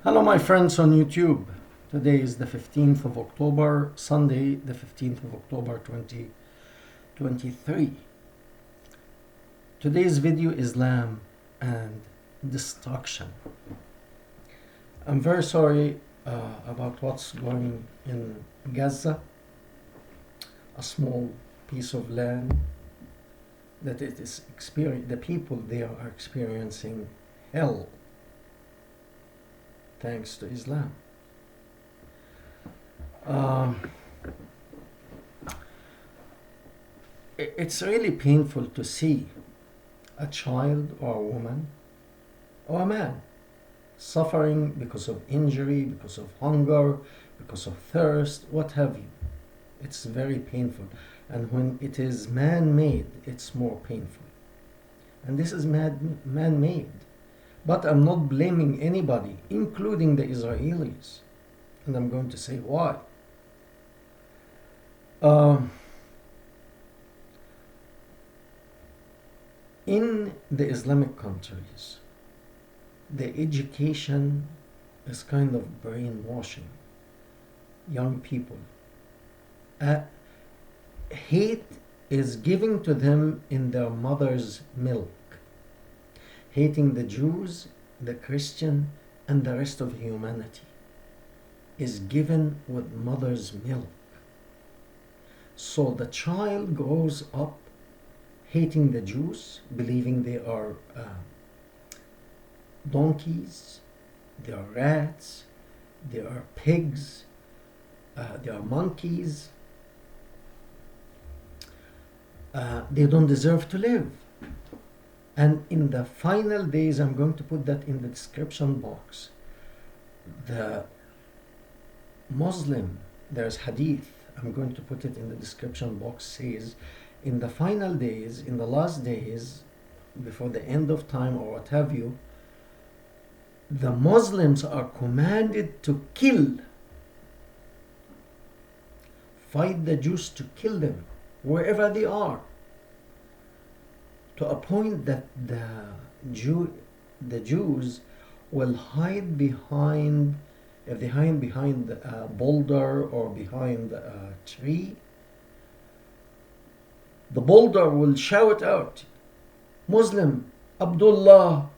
Hello, my friends on YouTube. Today is the 15th of October, Sunday, the 15th of October 2023. Today's video is Islam and destruction. I'm very sorry about what's going in Gaza, a small piece of land that it is the people there are experiencing hell thanks to Islam. It's really painful to see a child or a woman or a man suffering because of injury, because of hunger, because of thirst, what have you. It's very painful. And when it is man-made, it's more painful. And this is man-made. But I'm not blaming anybody, including the Israelis. And I'm going to say why. In the Islamic countries, the education is kind of brainwashing young people. Hate is given to them in their mother's milk. Hating the Jews, the Christian, and the rest of humanity is given with mother's milk. So the child grows up hating the Jews, believing they are donkeys, they are rats, they are pigs, they are monkeys. They don't deserve to live. And in the final days, I'm going to put that in the description box. The Muslim, there's hadith, I'm going to put it in the description box, says, in the final days, in the last days, before the end of time or what have you, the Muslims are commanded to kill, fight the Jews to kill them, wherever they are, to a point that the Jews will hide behind, if they hide behind a boulder or behind a tree, the boulder will shout out, Muslim, Abdullah,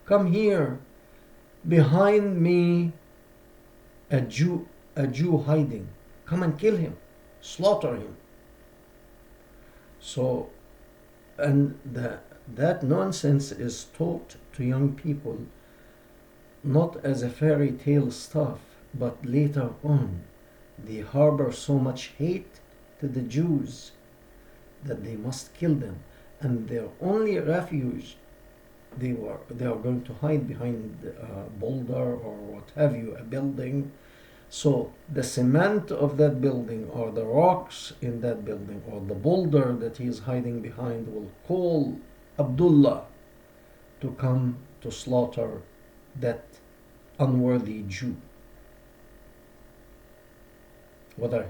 come here. Behind me, a Jew hiding. Come and kill him, slaughter him. So, and that nonsense is taught to young people not as a fairy tale stuff, but later on they harbor so much hate to the Jews that they must kill them, and their only refuge, they are going to hide behind a boulder or what have you, a building. So the cement of that building or the rocks in that building or the boulder that he is hiding behind will call Abdullah to come to slaughter that unworthy Jew. Whether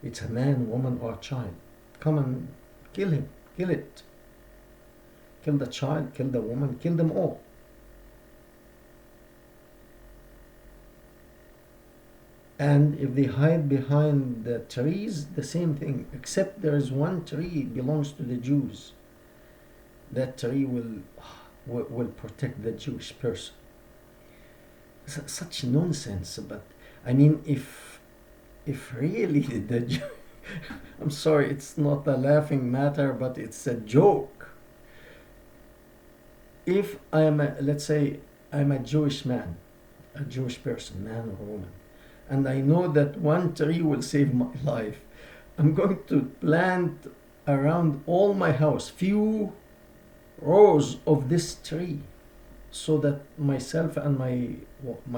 it's a man, woman, or child. Come and kill him, kill it. Kill the child, kill the woman, kill them all. And if they hide behind the trees, the same thing, except there is one tree belongs to the Jews. That tree will protect the Jewish person. Such nonsense. But I mean, if really the I'm sorry, it's not a laughing matter, but it's a joke. If I am let's say I'm a Jewish man, a Jewish person, man or woman, and I know that one tree will save my life, I'm going to plant around all my house few rows of this tree so that myself and my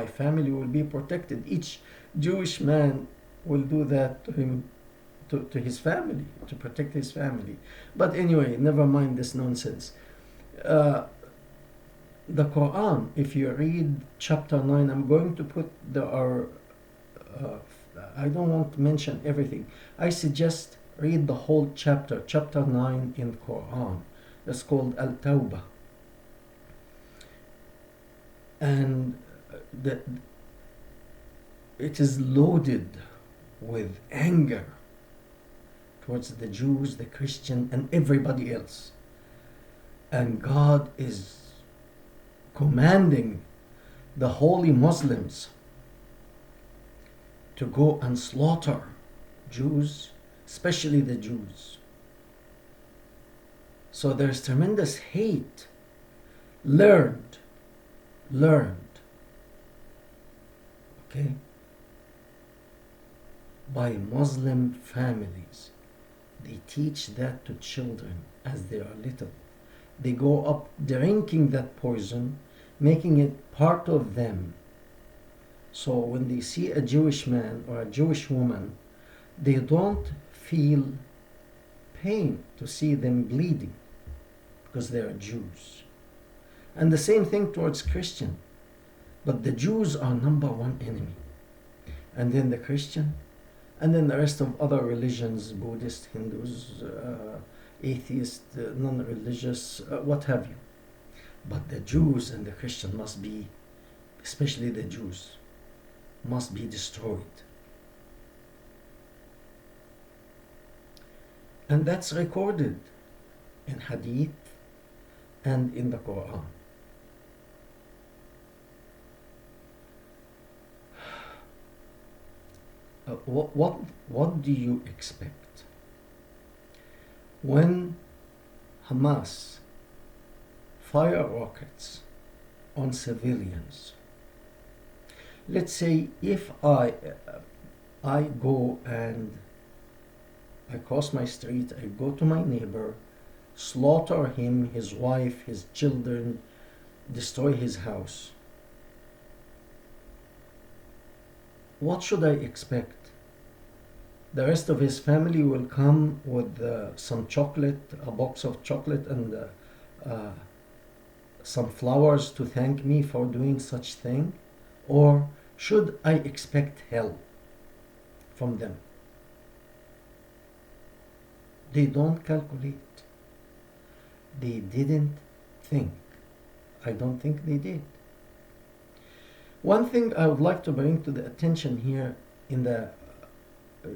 family will be protected. Each Jewish man will do that to him, to his family, to protect his family. But anyway, never mind this nonsense. The Quran, if you read chapter 9, I'm going to put I don't want to mention everything. I suggest read the whole chapter 9 in Quran. It's called Al-Tawbah. And the it is loaded with anger towards the Jews, the Christian, and everybody else. And God is commanding the holy Muslims to go and slaughter Jews, especially the Jews. So there's tremendous hate learned, okay, by Muslim families. They teach that to children as they are little. They go up drinking that poison, making it part of them. So when they see a Jewish man or a Jewish woman, they don't feel pain to see them bleeding because they are Jews. And the same thing towards Christian. But the Jews are number one enemy. And then the Christian, and then the rest of other religions, Buddhist, Hindus, atheist, non-religious, what have you. But the Jews and the Christian must be, especially the Jews, must be destroyed. And that's recorded in Hadith and in the Quran. What do you expect when Hamas fire rockets on civilians? Let's say if I go and I cross my street, I go to my neighbor, slaughter him, his wife, his children, destroy his house. What should I expect? The rest of his family will come with some chocolate, a box of chocolate, and some flowers to thank me for doing such thing? Or should I expect hell from them? They don't calculate. They didn't think. I don't think they did. One thing I would like to bring to the attention here in the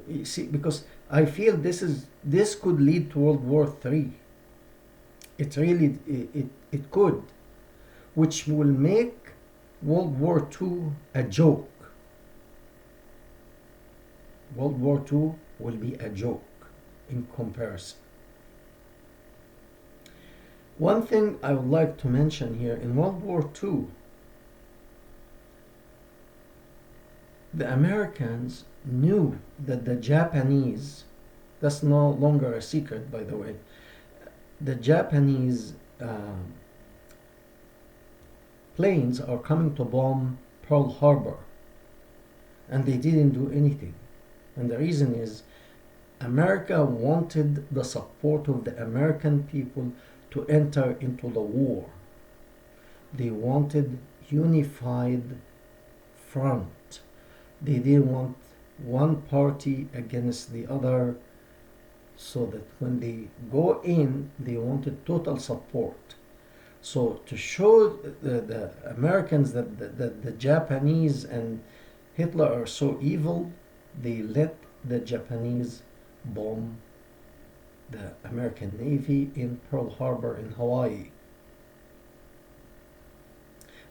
you see, because I feel this could lead to World War III. It really it could, which will make World War II a joke. World War II will be a joke in comparison. One thing I would like to mention here, in World War II, the Americans knew that the Japanese, that's no longer a secret, by the way, the Japanese planes are coming to bomb Pearl Harbor, and they didn't do anything. And the reason is America wanted the support of the American people to enter into the war. They wanted unified front. They didn't want one party against the other, so that when they go in, they wanted total support. So to show the Americans that the Japanese and Hitler are so evil, they let the Japanese bomb the American Navy in Pearl Harbor in Hawaii.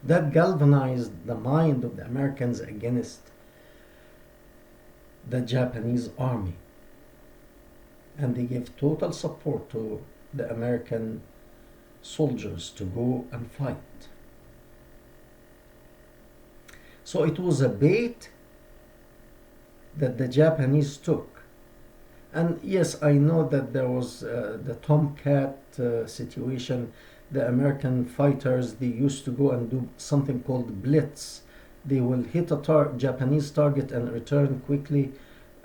That galvanized the mind of the Americans against the Japanese army, and they gave total support to the American soldiers to go and fight. So it was a bait that the Japanese took. And yes, I know that there was the Tomcat situation. The American fighters, they used to go and do something called blitz. They will hit a Japanese target and return quickly,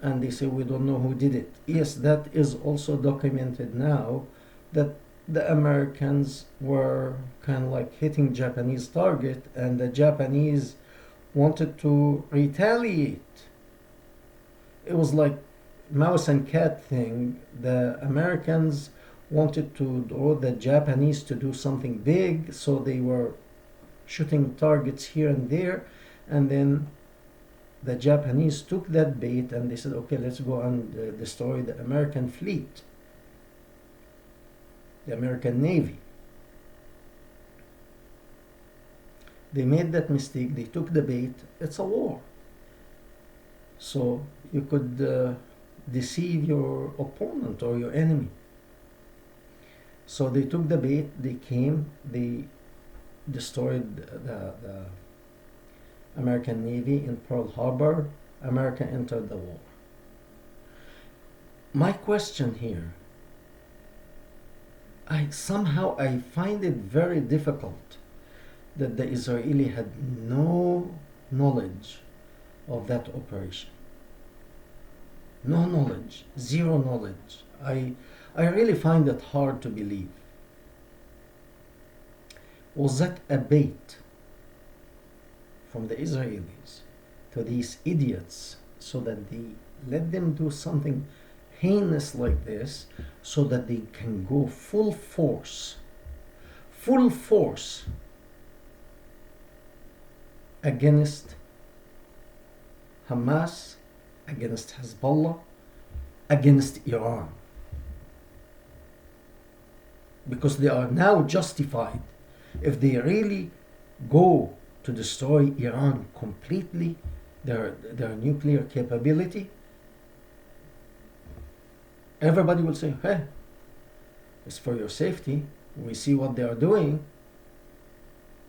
and they say, we don't know who did it. Yes, that is also documented now, that the Americans were kind of like hitting Japanese target, and the Japanese wanted to retaliate. It was like mouse and cat thing. The Americans wanted to draw the Japanese to do something big, so they were shooting targets here and there, And then the Japanese took that bait and they said, okay, let's go and destroy the American fleet, the American Navy. They made that mistake, they took the bait, it's a war. So you could deceive your opponent or your enemy. So they took the bait, they came, they destroyed the American Navy in Pearl Harbor. America entered the war. My question here, I find it very difficult that the Israeli had no knowledge of that operation. No knowledge, zero knowledge. I really find it hard to believe. Was that a bait from the Israelis to these idiots so that they let them do something heinous like this so that they can go full force against Hamas, against Hezbollah, against Iran? Because they are now justified. If they really go to destroy Iran completely, their nuclear capability, everybody will say, hey, it's for your safety. We see what they are doing.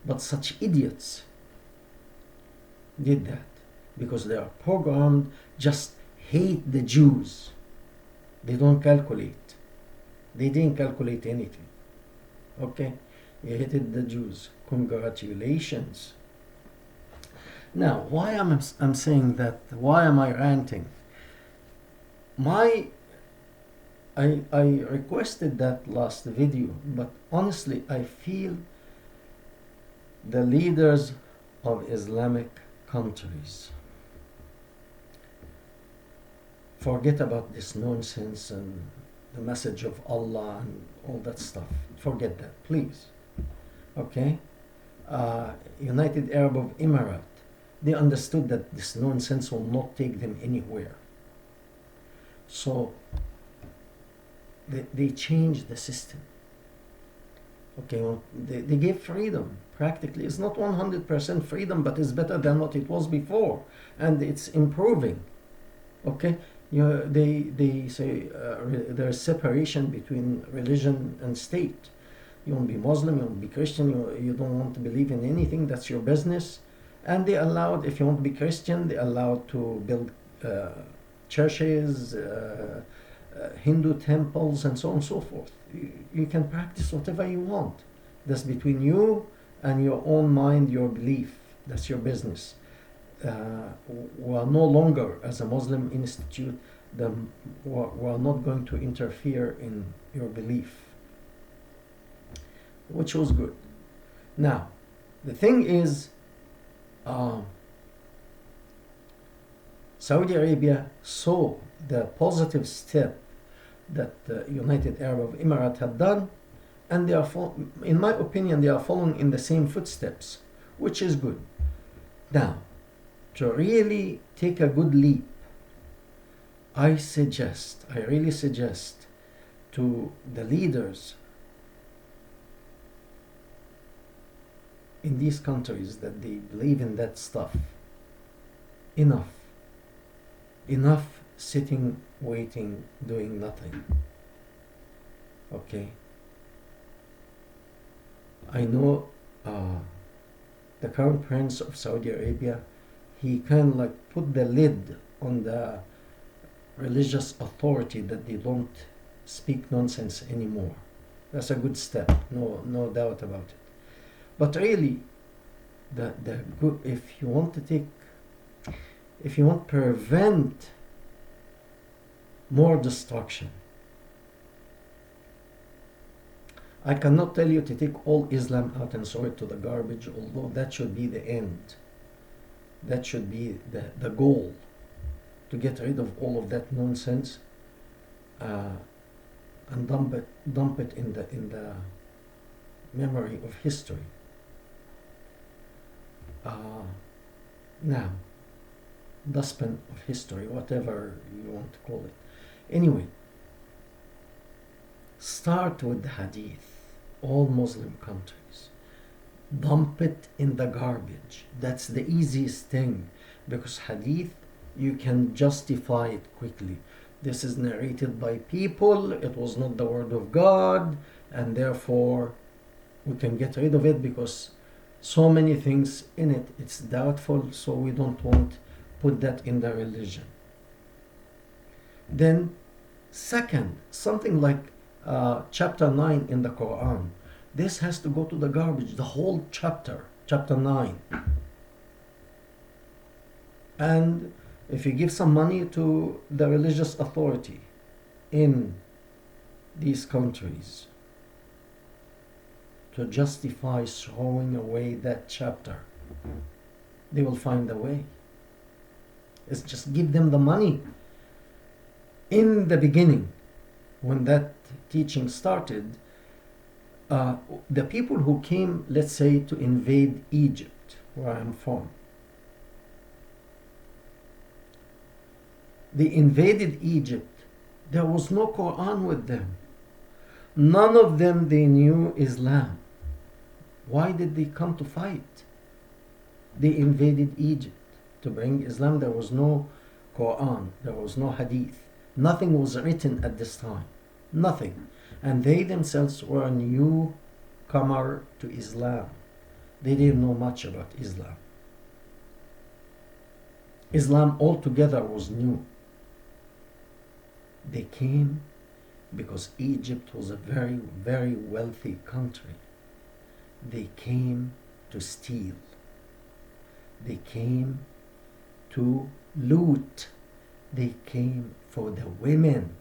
But such idiots did that because they are programmed, just hate the Jews. They don't calculate. They didn't calculate anything. Okay? You hated the Jews. Congratulations. Now, why I'm saying that? Why am I ranting? I requested that last video, but honestly, I feel the leaders of Islamic countries forget about this nonsense and the message of Allah and all that stuff. Forget that, please. Okay? United Arab Emirates, they understood that this nonsense will not take them anywhere. So they changed the system. Okay, well, they gave freedom. Practically, it's not 100% freedom, but it's better than what it was before, and it's improving. Okay, they say there's separation between religion and state. You want to be Muslim, you want to be Christian, you don't want to believe in anything, that's your business. And they allowed, if you want to be Christian, they allowed to build churches, Hindu temples, and so on and so forth. You can practice whatever you want. That's between you and your own mind, your belief. That's your business. We are no longer, as a Muslim institute, we are not going to interfere in your belief, which was good. Now, the thing is, Saudi Arabia saw the positive step that the United Arab Emirates had done, and they are, in my opinion, they are following in the same footsteps, which is good. Now, to really take a good leap, I really suggest to the leaders in these countries that they believe in that stuff. Enough sitting, waiting, doing nothing. Okay, I know the current prince of Saudi Arabia, he kind of like put the lid on the religious authority that they don't speak nonsense anymore. That's a good step, no doubt about it. But really, the good, if you want to prevent more destruction, I cannot tell you to take all Islam out and throw it to the garbage, although that should be the end. That should be the goal, to get rid of all of that nonsense and dump it in the memory of history. Now, dustbin of history, whatever you want to call it. Anyway, start with the hadith. All Muslim countries dump it in the garbage. That's the easiest thing, because hadith, you can justify it quickly. This is narrated by people, it was not the word of God, and therefore we can get rid of it because so many things in it, it's doubtful, so we don't want put that in the religion. Then, second, something like chapter 9 in the Quran. This has to go to the garbage, the whole chapter, chapter 9. And if you give some money to the religious authority in these countries to justify throwing away that chapter, they will find a way. It's just give them the money. In the beginning, when that teaching started, the people who came, let's say, to invade Egypt, where I'm from, they invaded Egypt. There was no Quran with them. None of them they knew Islam. Why did they come to fight? They invaded Egypt to bring Islam. There was no Quran, there was no Hadith. Nothing was written at this time. Nothing. And they themselves were a newcomer to Islam. They didn't know much about Islam. Islam altogether was new. They came because Egypt was a very, very wealthy country. They came to steal. They came to loot. They came for the women.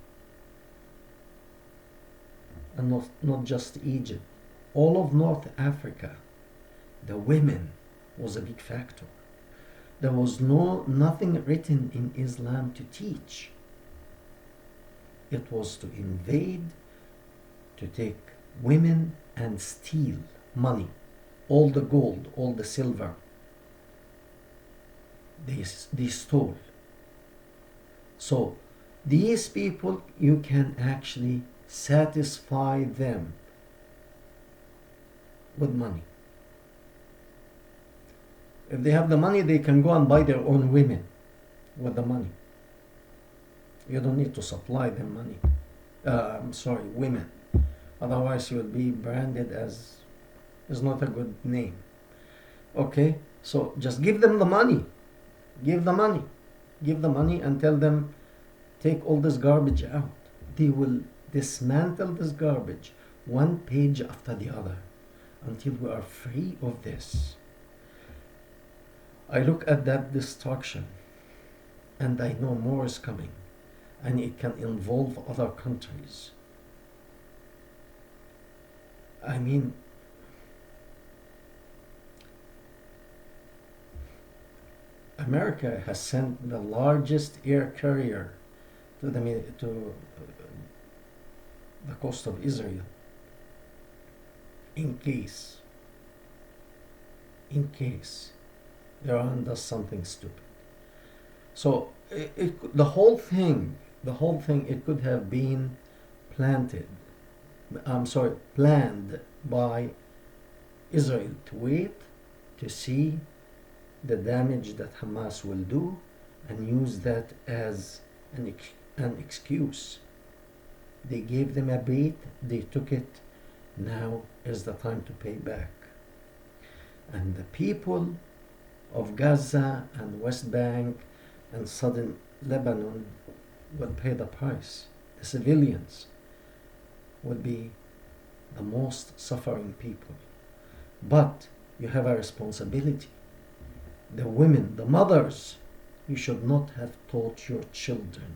And not just Egypt. All of North Africa, the women was a big factor. There was nothing written in Islam to teach. It was to invade, to take women and steal money, all the gold, all the silver. They stole. So these people, you can actually satisfy them with money. If they have the money, they can go and buy their own women with the money. You don't need to supply them money. Women. Otherwise, you will be branded as is not a good name. Okay, so just give them the money. Give the money. Give the money and tell them, take all this garbage out. They will dismantle this garbage one page after the other until we are free of this. I look at that destruction and I know more is coming, and it can involve other countries. I mean, America has sent the largest air carrier to the coast of Israel in case Iran does something stupid. So the whole thing, it could have been planned by Israel to wait to see the damage that Hamas will do and use that as an excuse. They gave them a bait, they took it, now is the time to pay back. And the people of Gaza and West Bank and southern Lebanon will pay the price. The civilians will be the most suffering people. But you have a responsibility. The women, the mothers, you should not have taught your children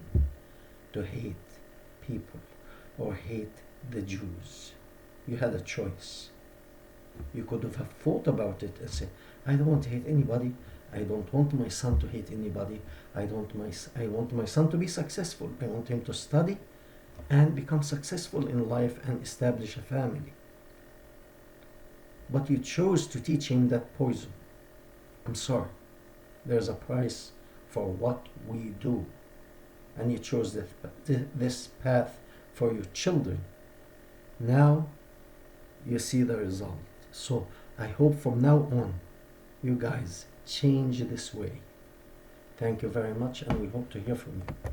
to hate people or hate the Jews. You had a choice. You could have thought about it and said, I don't want to hate anybody. I don't want my son to hate anybody. I want my son to be successful. I want him to study and become successful in life and establish a family. But you chose to teach him that poison. I'm sorry. There's a price for what we do. And you chose this path for your children. Now you see the result. So I hope from now on you guys change this way. Thank you very much, and we hope to hear from you.